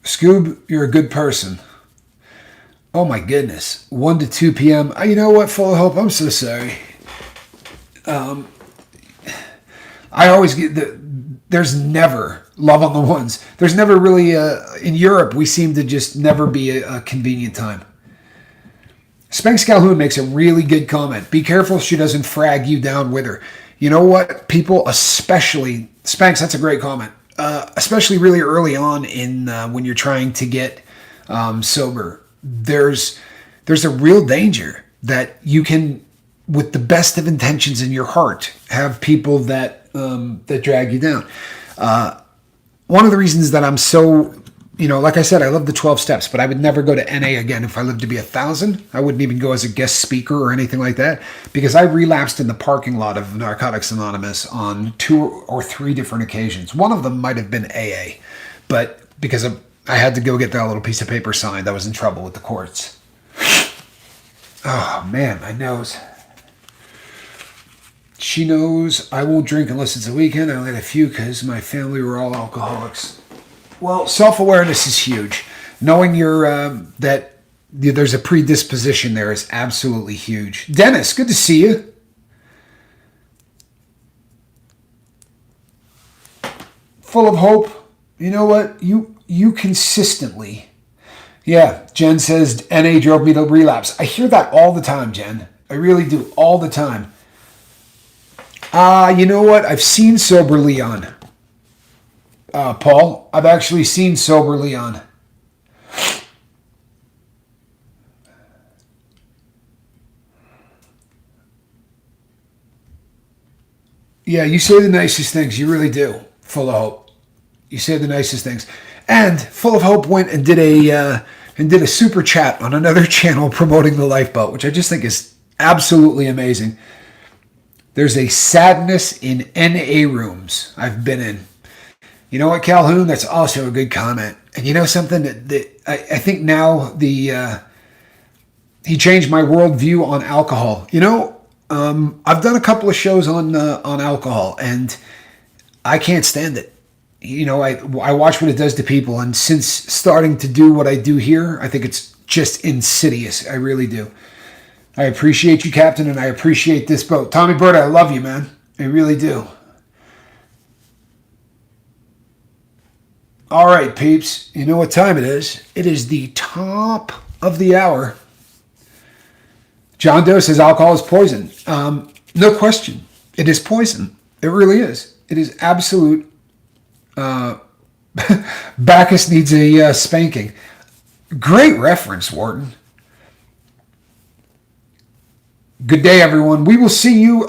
Scoob, you're a good person. Oh my goodness. 1 to 2 p.m. You know what, Full of Hope? I'm so sorry. I always get there's never love on the ones. There's never really in Europe, we seem to just never be a convenient time. Spanx Calhoun makes a really good comment. Be careful she doesn't frag you down with her. You know what? People, especially Spanx, that's a great comment. Especially really early on in when you're trying to get sober, there's a real danger that you can, with the best of intentions in your heart, have people that drag you down. One of the reasons that I'm so, you know, like I said, I love the 12 steps, but I would never go to NA again if I lived to be 1,000. I wouldn't even go as a guest speaker or anything like that, because I relapsed in the parking lot of Narcotics Anonymous on 2 or 3 different occasions. One of them might have been AA, but because I had to go get that little piece of paper signed, I was in trouble with the courts. Oh man, my nose. She knows I won't drink unless it's a weekend. I only had a few because my family were all alcoholics. Well, self-awareness is huge. Knowing that there's a predisposition there is absolutely huge. Dennis, good to see you. Full of hope. You know what? You consistently. Yeah, Jen says NA drove me to relapse. I hear that all the time, Jen. I really do, all the time. You know what? I've seen Sober Leon. Paul, I've actually seen Sober Leon. Yeah, you say the nicest things. You really do. Full of hope. You say the nicest things. And Full of Hope went and did a super chat on another channel promoting the lifeboat, which I just think is absolutely amazing. There's a sadness in NA rooms I've been in. You know what, Calhoun? That's also a good comment. And you know something that I think now he changed my worldview on alcohol. You know, I've done a couple of shows on alcohol, and I can't stand it. You know, I watch what it does to people, and since starting to do what I do here, I think it's just insidious. I really do. I appreciate you, Captain, and I appreciate this boat. Tommy Bird, I love you, man. I really do. All right, peeps. You know what time it is? It is the top of the hour. John Doe says alcohol is poison. No question. It is poison. It really is. It is absolute. Bacchus needs a spanking. Great reference, Wharton. Good day, everyone. We will see you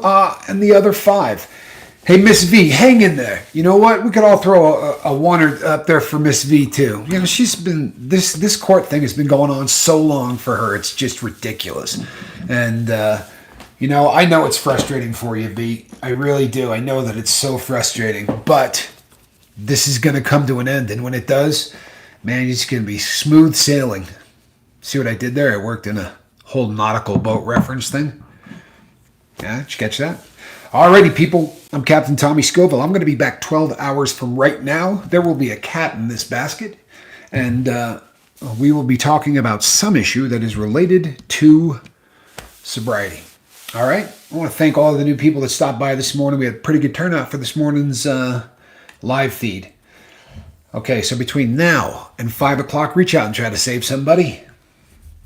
in the other 5. Hey, Miss V, hang in there. You know what? We could all throw a one up there for Miss V, too. You know, she's been, this court thing has been going on so long for her. It's just ridiculous. And, you know it's frustrating for you, V. I really do. I know that it's so frustrating. But this is going to come to an end. And when it does, man, it's going to be smooth sailing. See what I did there? I worked in a whole nautical boat reference thing. Yeah, did you catch that? Alrighty, people. I'm Captain Tommy Scoville. I'm going to be back 12 hours from right now. There will be a cat in this basket. And we will be talking about some issue that is related to sobriety. All right. I want to thank all of the new people that stopped by this morning. We had a pretty good turnout for this morning's live feed. Okay, so between now and 5 o'clock, reach out and try to save somebody.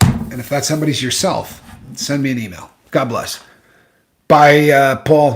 And if that somebody's yourself, send me an email. God bless. Bye, Paul.